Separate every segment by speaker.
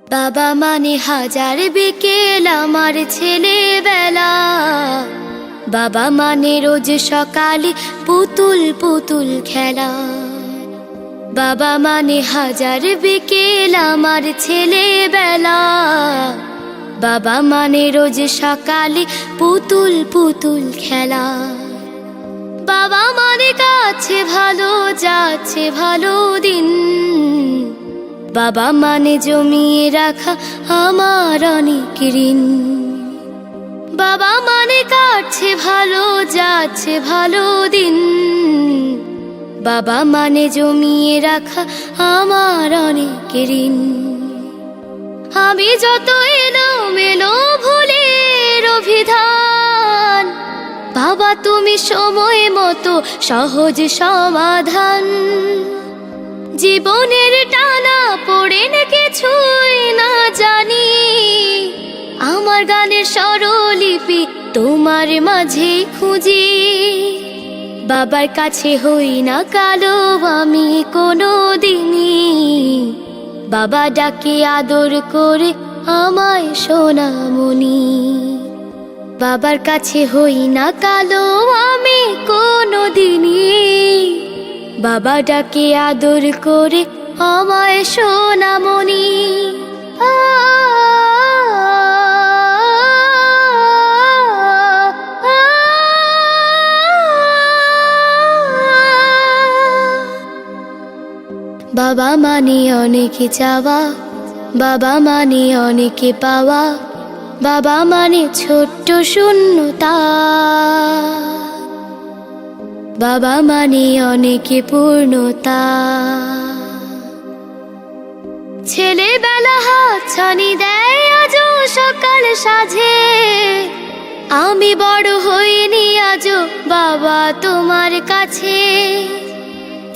Speaker 1: বাবা মানে হাজার বিকেল আমার ছেলেবেলা। বাবা মানে রোজ সকালে পুতুল পুতুল খেলা। বাবা মানে হাজার বিকেল আমার ছেলেবেলা। বাবা মানে রোজ সকালে পুতুল পুতুল খেলা। বাবা মানে কাছে ভালো যাচ্ছে ভালো দিন। বাবা মানে জমিয়ে রাখা আমার অনেক ঋণ। বাবা মানে কাটছে ভালো যাচ্ছে ভালো দিন। বাবা মানে জমিয়ে রাখা আমার অনেক ঋণ। আমি যত এলোমেলো ভুলের অভিধান, বাবা তুমি সময় মতো সহজ সমাধান। জীবনের টানা পড়ে না কিছুই না জানি, আমার গানের স্বরলিপি তোমার মাঝে খুঁজি। বাবার কাছে হই না কালো আমি কোনো দিনই, বাবা ডাকে আদর করে আমায় সোনামণি। বাবার কাছে হই না কালো আমি কোনো দিনই, বাবা ডাকে আদর করে আমায় সোনামণি। বাবা মানে অনেকে চাওয়া, বাবা মানে অনেকে পাওয়া। বাবা মানে ছোট্ট শূন্যতা, বাবা মানে অনেকে পূর্ণতা। ছেলেবেলা হাত ছানি দেয় আজও সকাল সাজে। আমি বড় হইনি আজও বাবা তোমার কাছে।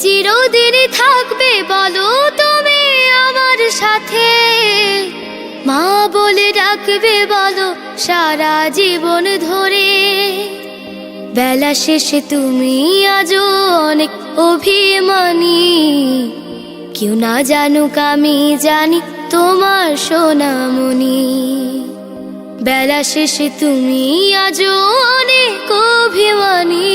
Speaker 1: চিরদিনই থাকবে বলো তুমি আমার সাথে, মা বলে ডাকবে বলো সারা জীবন ধরে। বেলা শেষে তুমি আজও অনেক অভিমানী, কেউ না জানুক আমি জানি তোমার সোনামণি। বেলা শেষে তুমি আজও অনেক অভিমানী,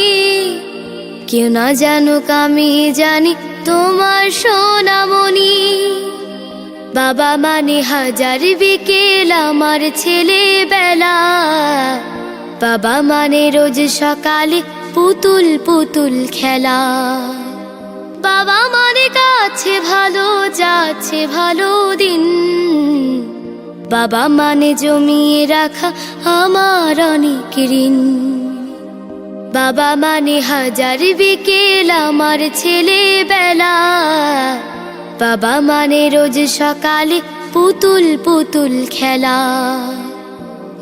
Speaker 1: কেউ না জানুক আমি জানি তোমার সোনামণি। বাবা মানে হাজার বিকেল আমার ছেলেবেলা। বাবা মানে রোজ সকালে পুতুল পুতুল খেলা। বাবা মানে কাছে ভালো যাচ্ছে ভালো দিন। বাবা মানে জমিয়ে রাখা আমার অনেক ঋণ। বাবা মানে হাজার বিকেল আমার ছেলেবেলা। বাবা মানে রোজ সকালে পুতুল পুতুল খেলা।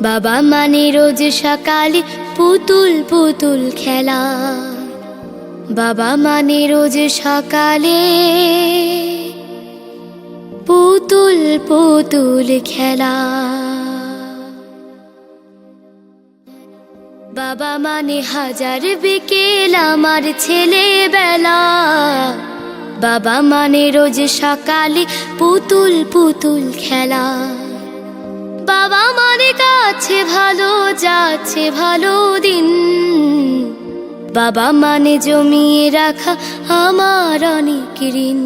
Speaker 1: বাবা মানে রোজ সকালে পুতুল পুতুল খেলা। বাবা মানে রোজ সকালে পুতুল পুতুল খেলা। বাবা মানে হাজার বিকেল আমার ছেলেবেলা। বাবা মানে রোজ সকালে পুতুল পুতুল খেলা। বাবা মানে কাছে ভালো যাচ্ছে ভালো দিন। বাবা মানে জমিয়ে রাখা আমার অনেক ঋণ।